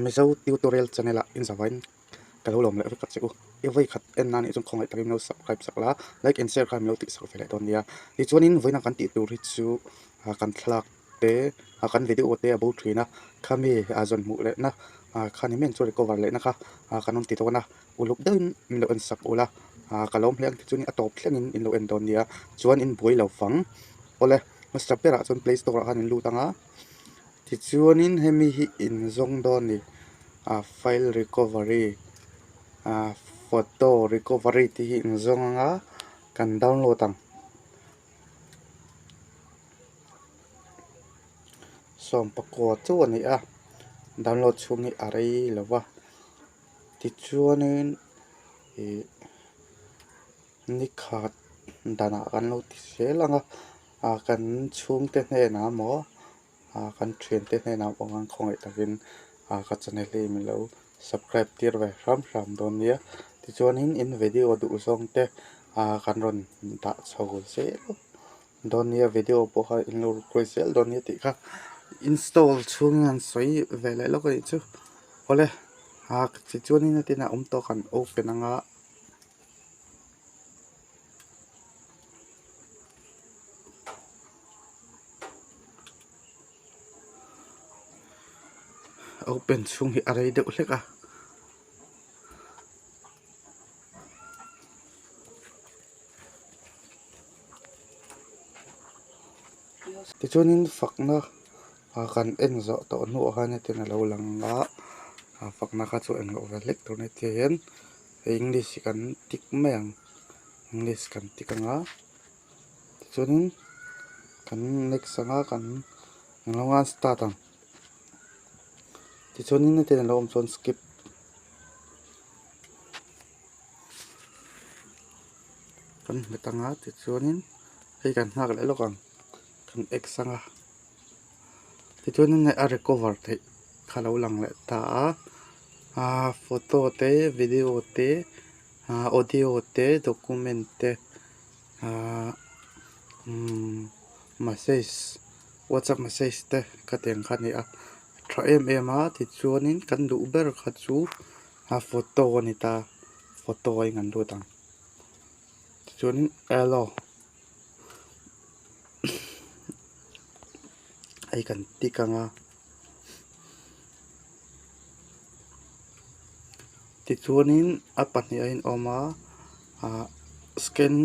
Miso tutorial channel in Savain kalolom le kat se u evoi khat en nani chung khongai takin no subscribe sakla like and share kha mlo ti sak fele don dia ti chuanin voina kan ti tu ri chu kan thlak te kan video te about thina khami azon mu le na khani men chu recover le na kha kanon ti to na ulup dain in lo en sak ula kalom hlang ti chuni atop thlengin in lo en don dia chuan in boi lo fang ole master pera chun play store han in lu tanga ti chuanin hemi hi in zong don ni file recovery photo recovery ti hi in zong anga kan download ang som pakwa chu ani download chungi arai lawa ti chuanin ni khat dana kan lo ti selanga kan chung te hne na mo kan train te hne na ongang khongai takin ka channel hi mi lo subscribe tir ve ram don nia ti chuanin in video du zong te kan ron da chho se don nia video po ha in lo request don nia ti kha install chungan soi vele lo ko chu ole ti chuanin tina to kan open anga open chung hi arai de uleka ti chuanin fakna kan en zo to nu han tin lo langa fakna kha chu en lo velek to ne ten english kan tik meng english kan tikanga ti chuanin kan next anga kan longan start ang ti chuanin ten lo chon skip kan metanga ti chuanin hei kan hak le lo kan x anga ti chuanin a recover te khalo lang le ta photo te video te audio te document te message whatsapp message te ka teng khani tra ti chuanin kan du ber kha chu photo ni ta photo ai ngan du tang ti chuanin elo ai kan tikanga ti chuanin apani in oma scan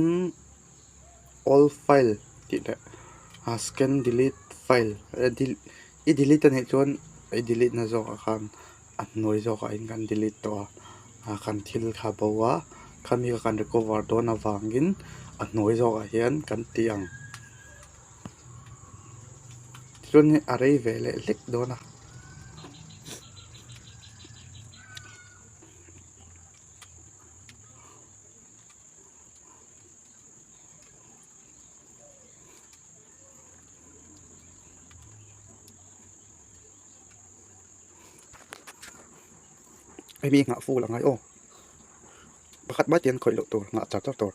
all file ti le scan delete file delete ani chuan ai delete na zo khan noi zo ka in kan delete to kan thil kha bawa khami kan recover don awangin noi zo ka hian kan tiang chuan arai vele lek dona ai mi nga fu la ngai bakhat ba tian khoi lo tur nga cha tur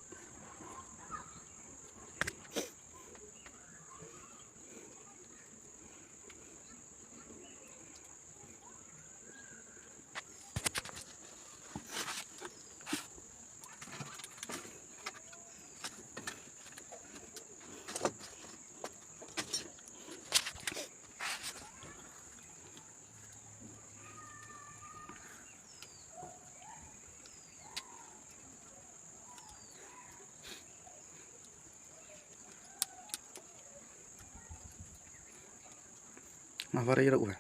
avarai ra uwe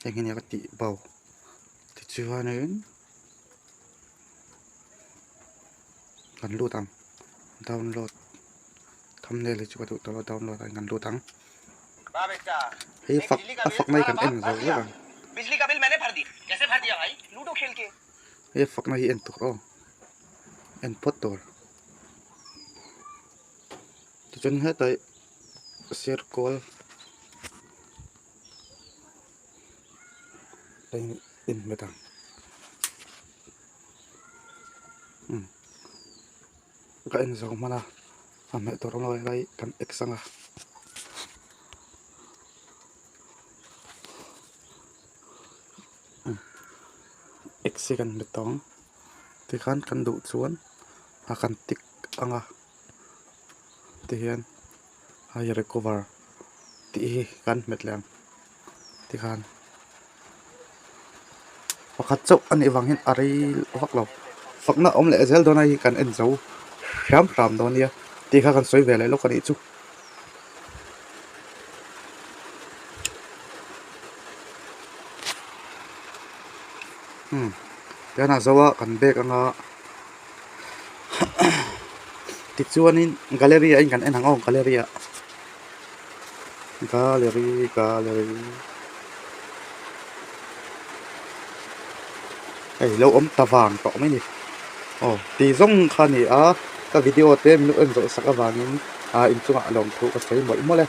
engin ya ti bau ti chuanin kan lu tang download thumbnail chu ka tu to download kan lu tang वाह बेटा hey fak nai kan en zo la बिजली का बिल मैंने भर दिया कैसे भर दिया भाई लूडो खेल के hey fak nai en tu en potor ti chun he tai circle in metang ka en zo mana ame torong lai kan eksanga exit kan betong ti khan kan du chuan kan tik anga ti hian ai recover ti kan metlang ti khan pakhat chau ani wangin ari waklo fakna om le zel dona hi kan en zo ram donia ti kha kan soi vele lo kan chu yana zawa kan bek anga ti chuanin gallery in kan en hangong gallery ai lo om tawang to mai ni ti zong khani a ka video te minu en zo sakawangin in chunga lom thu ka sei moi mole